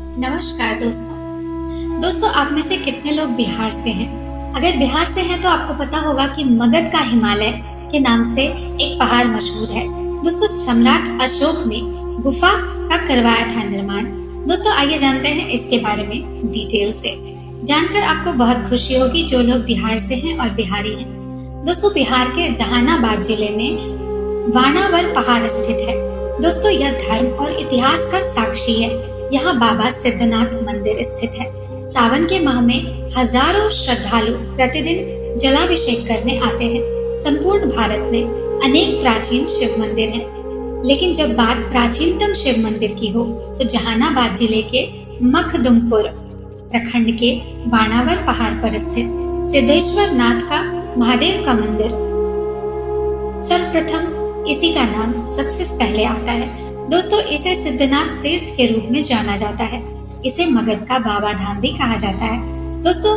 नमस्कार दोस्तों आप में से कितने लोग बिहार से हैं? अगर बिहार से हैं तो आपको पता होगा कि मगध का हिमालय के नाम से एक पहाड़ मशहूर है। दोस्तों सम्राट अशोक ने गुफा का करवाया था निर्माण। दोस्तों आइए जानते हैं इसके बारे में डिटेल से। जानकर आपको बहुत खुशी होगी जो लोग बिहार से हैं और बिहारी हैं। दोस्तों बिहार के जहानाबाद जिले में वाणावर पहाड़ स्थित है। दोस्तों यह धर्म और इतिहास का साक्षी है। यहाँ बाबा सिद्धनाथ मंदिर स्थित है। सावन के माह में हजारों श्रद्धालु प्रतिदिन जलाभिषेक करने आते हैं। संपूर्ण भारत में अनेक प्राचीन शिव मंदिर हैं, लेकिन जब बात प्राचीनतम शिव मंदिर की हो तो जहानाबाद जिले के मखदुमपुर प्रखंड के वाणावर पहाड़ पर स्थित सिद्धेश्वर नाथ का महादेव का मंदिर सर्वप्रथम इसी का नाम सबसे पहले आता है। दोस्तों इसे सिद्धनाथ तीर्थ के रूप में जाना जाता है। इसे मगध का बाबा धाम भी कहा जाता है। दोस्तों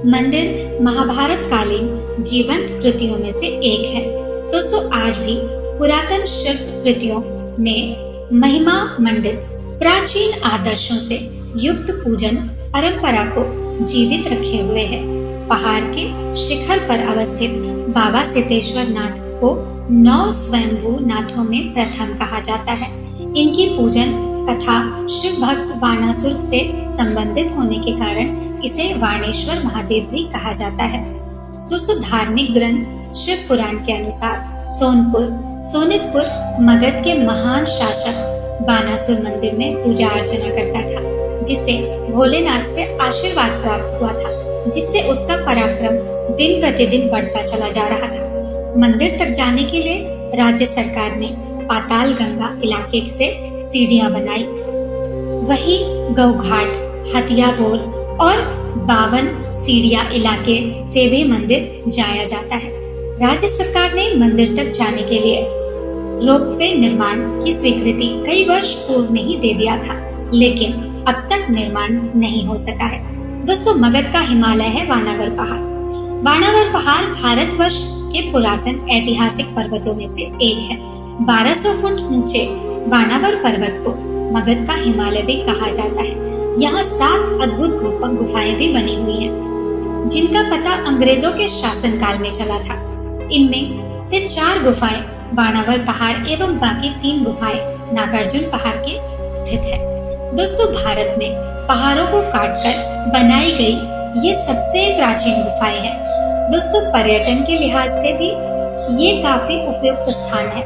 मंदिर महाभारत कालीन जीवंत कृतियों में से एक है। दोस्तों आज भी पुरातन शिव कृतियों में महिमा मंडित प्राचीन आदर्शों से युक्त पूजन परंपरा को जीवित रखे हुए है। पहाड़ के शिखर पर अवस्थित बाबा सिद्धेश्वर नाथ को 9 स्वयंभू नाथों में प्रथम कहा जाता है। इनकी पूजन कथा शिव भक्त बाणासुर से संबंधित होने के कारण इसे वाणेश्वर महादेव भी कहा जाता है। दोस्तों धार्मिक ग्रंथ शिव पुराण के अनुसार सोनितपुर मगध के महान शासक बाणासुर मंदिर में पूजा अर्चना करता था, जिसे भोलेनाथ से आशीर्वाद प्राप्त हुआ था, जिससे उसका पराक्रम दिन प्रतिदिन बढ़ता चला जा रहा था। मंदिर तक जाने के लिए राज्य सरकार ने पाताल गंगा इलाके से सीढ़ियां बनाई। वही गौघाट, हथिया बोल और 52 सीढ़ियां इलाके से भी मंदिर जाया जाता है। राज्य सरकार ने मंदिर तक जाने के लिए रोपवे निर्माण की स्वीकृति कई वर्ष पूर्व में ही दे दिया था, लेकिन अब तक निर्माण नहीं हो सका है। दोस्तों मगध का हिमालय है वाणावर पहाड़। वाणावर पहाड़ भारतवर्ष के पुरातन ऐतिहासिक पर्वतों में से एक है। 1200 फुट ऊंचे वाणावर पर्वत को मगध का हिमालय भी कहा जाता है। यहाँ 7 अद्भुत गुफाएं भी बनी हुई हैं, जिनका पता अंग्रेजों के शासनकाल में चला था। इनमें से 4 गुफाएं वाणावर पहाड़ एवं बाकी 3 गुफाएं नागार्जुन पहाड़ के स्थित है। दोस्तों भारत में पहाड़ों को काटकर बनाई गई ये सबसे प्राचीन गुफाएं हैं। दोस्तों पर्यटन के लिहाज से भी ये काफी उपयुक्त स्थान है।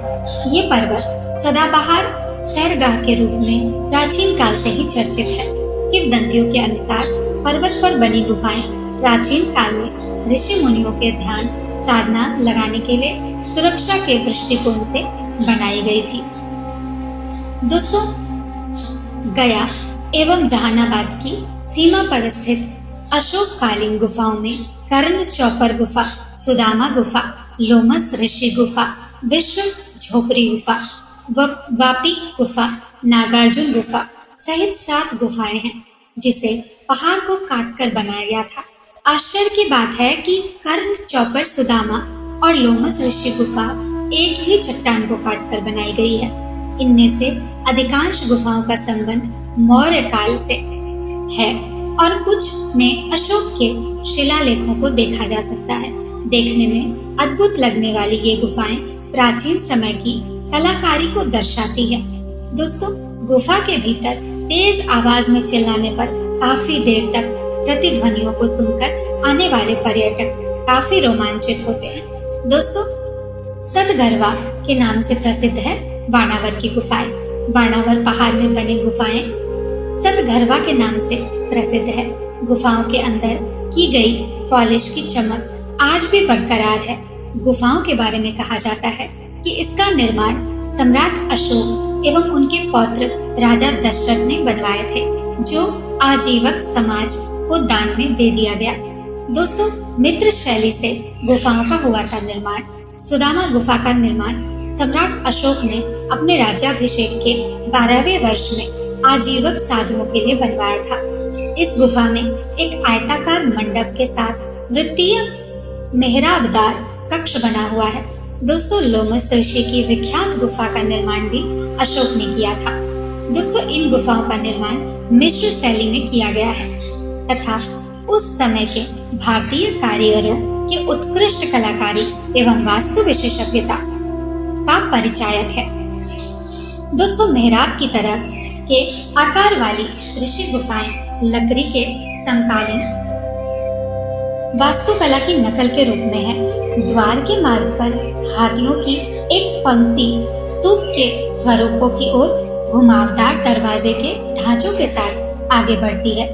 ये पर्वत सदाबहार सैरगाह के रूप में प्राचीन काल से ही चर्चित है। किंवदंतियों के अनुसार पर्वत पर बनी गुफाएं प्राचीन काल में ऋषि मुनियों के ध्यान साधना लगाने के लिए सुरक्षा के दृष्टिकोण से बनाई गई थी। दोस्तों गया एवं जहानाबाद की सीमा पर स्थित अशोककालीन गुफाओं में कर्ण चौपर गुफा, सुदामा गुफा, लोमस ऋषि गुफा, विश्व झोपड़ी गुफा, वापी गुफा, नागार्जुन गुफा सहित 7 गुफाएं हैं, जिसे पहाड़ को काटकर बनाया गया था। आश्चर्य की बात है कि कर्ण चौपर, सुदामा और लोमस ऋषि गुफा एक ही चट्टान को काटकर बनाई गई है। इनमें से अधिकांश गुफाओं का संबंध मौर्य काल से है और कुछ में अशोक के शिलालेखों को देखा जा सकता है। देखने में अद्भुत लगने वाली ये गुफाएं प्राचीन समय की कलाकारी को दर्शाती है। दोस्तों गुफा के भीतर तेज आवाज में चिल्लाने पर काफी देर तक प्रतिध्वनियों को सुनकर आने वाले पर्यटक काफी रोमांचित होते हैं। दोस्तों सतगरवा के नाम से प्रसिद्ध है वाणावर की गुफाएं। वाणावर पहाड़ में बनी गुफाएं सतगरवा के नाम से प्रसिद्ध है। गुफाओं के अंदर की गई पॉलिश की चमक आज भी बरकरार है। गुफाओं के बारे में कहा जाता है कि इसका निर्माण सम्राट अशोक एवं उनके पौत्र राजा दशरथ ने बनवाए थे, जो आजीवक समाज को दान में दे दिया गया। दोस्तों मित्र शैली से गुफाओं का हुआ था निर्माण। सुदामा गुफा का निर्माण सम्राट अशोक ने अपने राज्याभिषेक के 12वें वर्ष में आजीवक साधुओं के लिए बनवाया था। इस गुफा में एक आयताकार मंडप के साथ वृत्तीय मेहराबदार कक्ष बना हुआ है। दोस्तों लोमस ऋषि की विख्यात गुफा का निर्माण भी अशोक ने किया था। दोस्तों इन गुफाओं का निर्माण मिश्र शैली में किया गया है तथा उस समय के भारतीय कारीगरों के उत्कृष्ट कलाकारी एवं वास्तु विशेषज्ञता का परिचायक है। दोस्तों मेहराब की तरह के आकार वाली ऋषि गुफाएं लकड़ी के समकालीन वास्तुकला की नकल के रूप में है। द्वार के मार्ग पर हाथियों की एक पंक्ति स्तूप के स्वरूपों की ओर घुमावदार दरवाजे के ढांचों के साथ आगे बढ़ती है।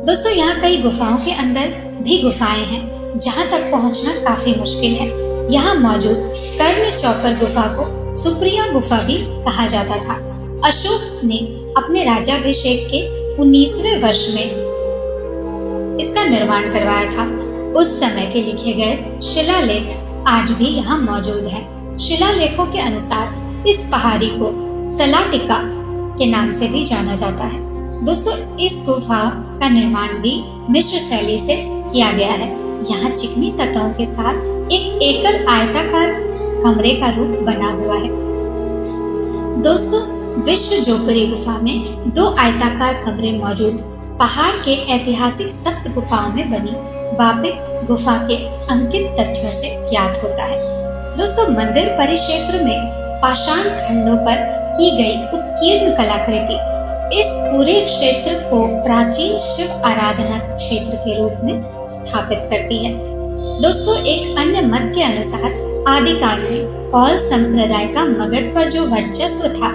दोस्तों यहाँ कई गुफाओं के अंदर भी गुफाएं हैं जहाँ तक पहुँचना काफी मुश्किल है। यहाँ मौजूद कर्ण चौपर गुफा को सुप्रिया गुफा भी कहा जाता था। अशोक ने अपने राज्याभिषेक के 19वें वर्ष में इसका निर्माण करवाया था। उस समय के लिखे गए शिलालेख आज भी यहाँ मौजूद हैं। शिलालेखों के अनुसार इस पहाड़ी को सलाटिका के नाम से भी जाना जाता है। दोस्तों इस गुफा का निर्माण भी मिश्र शैली से किया गया है। यहाँ चिकनी सतहों के साथ एक एकल आयताकार कमरे का रूप बना हुआ है। दोस्तों विश्व जोगरी गुफा में 2 आयताकार कमरे मौजूद पहाड़ के ऐतिहासिक सप्त गुफाओं में बनी वापिक गुफा के अंकित तथ्यों से ज्ञात होता है। दोस्तों मंदिर परिक्षेत्र में पाषाण खंडों पर की गई उत्कीर्ण कलाकृति इस पूरे क्षेत्र को प्राचीन शिव आराधना क्षेत्र के रूप में स्थापित करती है। दोस्तों एक अन्य मत के अनुसार आदिकाल में कौल संप्रदाय का मगध पर जो वर्चस्व था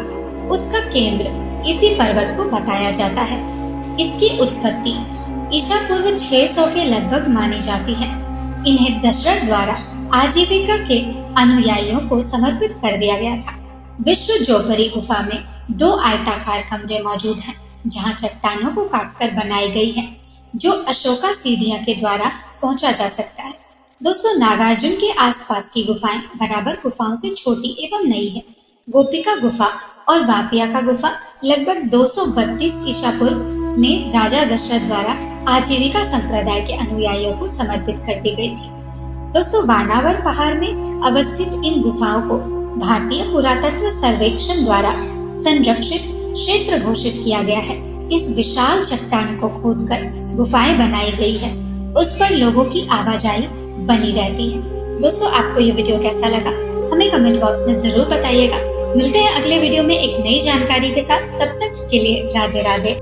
उसका केंद्र इसी पर्वत को बताया जाता है। इसकी उत्पत्ति ईसा पूर्व 600 के लगभग मानी जाती है। इन्हें दशरथ द्वारा आजीविका के अनुयायियों को समर्पित कर दिया गया था। विश्व जोगरी गुफा में 2 आयताकार कमरे मौजूद हैं जहां चट्टानों को काटकर बनाई गई है जो अशोका सीढ़ियां के द्वारा पहुंचा जा सकता है। दोस्तों नागार्जुन के आसपास की गुफाएं बराबर गुफाओं से छोटी एवं नई है। गोपिका गुफा और वापिया का गुफा लगभग 232 ईसा पूर्व में राजा दशरथ द्वारा आजीविका संप्रदाय के अनुयायियों को समर्पित कर दी गई थी। दोस्तों बाणावर पहाड़ में अवस्थित इन गुफाओं को भारतीय पुरातत्व सर्वेक्षण द्वारा संरक्षित क्षेत्र घोषित किया गया है। इस विशाल चट्टान को खोदकर गुफाएं बनाई गई है। उस पर लोगों की आवाजाही बनी रहती है। दोस्तों आपको ये वीडियो कैसा लगा हमें कमेंट बॉक्स में जरूर बताइएगा। मिलते हैं अगले वीडियो में एक नई जानकारी के साथ। तब तक के लिए राधे राधे।